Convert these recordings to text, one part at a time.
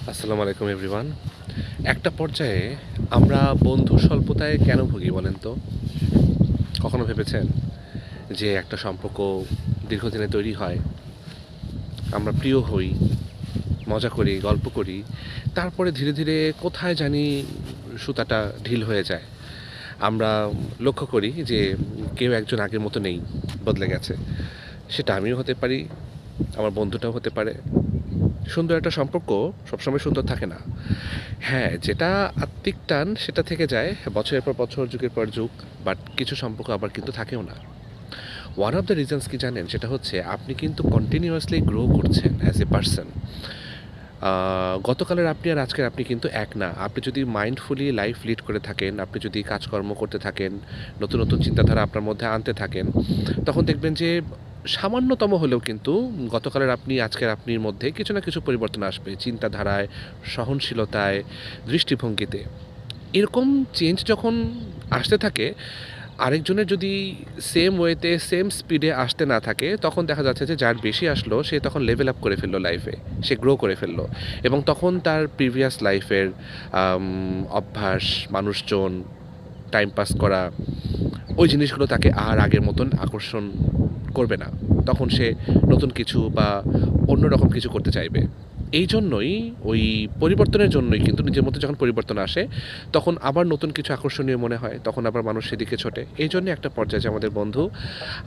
আসসালামু আলাইকুম এভরিওয়ান। একটা পর্যায়ে আমরা বন্ধু স্বল্পতায় কেন ভুগি বলেন তো? কখনো ভেবেছেন যে একটা সম্পর্ক দীর্ঘদিনে তৈরি হয়, আমরা প্রিয় হই, মজা করি, গল্প করি, তারপরে ধীরে ধীরে কোথায় জানি সুতাটা ঢিল হয়ে যায়। আমরা লক্ষ্য করি যে কেউ একজন আগের মতো নেই, বদলে গেছে। সেটা আমিও হতে পারি, আমার বন্ধুটাও হতে পারে। সুন্দর একটা সম্পর্ক সবসময় সুন্দর থাকে না। হ্যাঁ, যেটা আত্মিক টান সেটা থেকে যায় বছরের পর বছর, যুগের পর যুগ। বাট কিছু সম্পর্ক আবার কিন্তু থাকেও না। ওয়ান অফ দ্য রিজনস কি জানেন? সেটা হচ্ছে আপনি কিন্তু কন্টিনিউয়াসলি গ্রো করছেন অ্যাজ এ পারসন। গতকালের আপনি আর আজকের আপনি কিন্তু এক না। আপনি যদি মাইন্ডফুলি লাইফ লিড করে থাকেন, আপনি যদি কাজকর্ম করতে থাকেন, নতুন নতুন চিন্তাধারা আপনার মধ্যে আনতে থাকেন, তখন দেখবেন যে সামান্যতম হলেও কিন্তু গতকালের আপনি আজকের আপনির মধ্যে কিছু না কিছু পরিবর্তন আসবে। চিন্তাধারায়, সহনশীলতায়, দৃষ্টিভঙ্গিতে। এরকম চেঞ্জ যখন আসতে থাকে, আরেকজনের যদি সেম ওয়েতে সেম স্পিডে আসতে না থাকে, তখন দেখা যাচ্ছে যে যার বেশি আসলো সে তখন লেভেল আপ করে ফেললো লাইফে, সে গ্রো করে ফেললো। এবং তখন তার প্রিভিয়াস লাইফের অভ্যাস, মানুষজন, টাইম পাস করা, ওই জিনিসগুলো তাকে আর আগের মতন আকর্ষণ করবে না। তখন সে নতুন কিছু বা অন্যরকম কিছু করতে চাইবে। এই জন্যই ওই পরিবর্তনের জন্যই কিন্তু নিজের মধ্যে যখন পরিবর্তন আসে, তখন আবার নতুন কিছু আকর্ষণীয় মনে হয়, তখন আবার মানুষ সেদিকে ছোটে। এই জন্যে একটা পর্যায়ে যে আমাদের বন্ধু,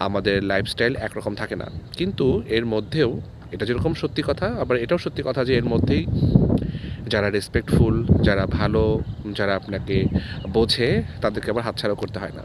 আমাদের লাইফস্টাইল একরকম থাকে না। কিন্তু এর মধ্যেও এটা যেরকম সত্যি কথা, আবার এটাও সত্যি কথা যে এর মধ্যেই যারা রেসপেক্টফুল, যারা ভালো, যারা আপনাকে বোঝে, তাদেরকে আবার হাতছাড়া করতে হয় না।